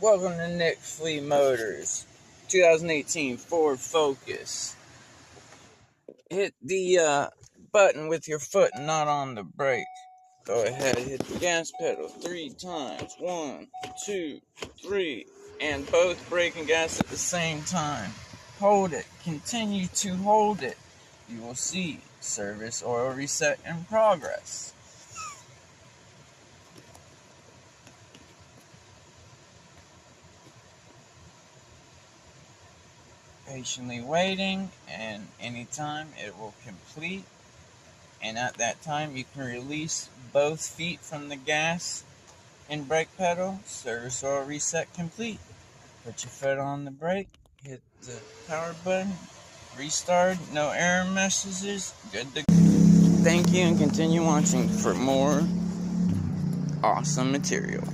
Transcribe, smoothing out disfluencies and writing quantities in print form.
Welcome to Nic Fle Motors, 2018 Ford Focus. Hit the button with your foot and not on the brake. Go ahead, hit the gas pedal 3 times. 1, 2, 3, and both brake and gas at the same time. Hold it. Continue to hold it. You will see service oil reset in progress. Patiently waiting, and anytime it will complete, and at that time you can release both feet from the gas and brake pedal. Service oil reset complete. Put your foot on the brake, hit the power button, restart, no error messages, good to go. Thank you, and continue watching for more awesome material.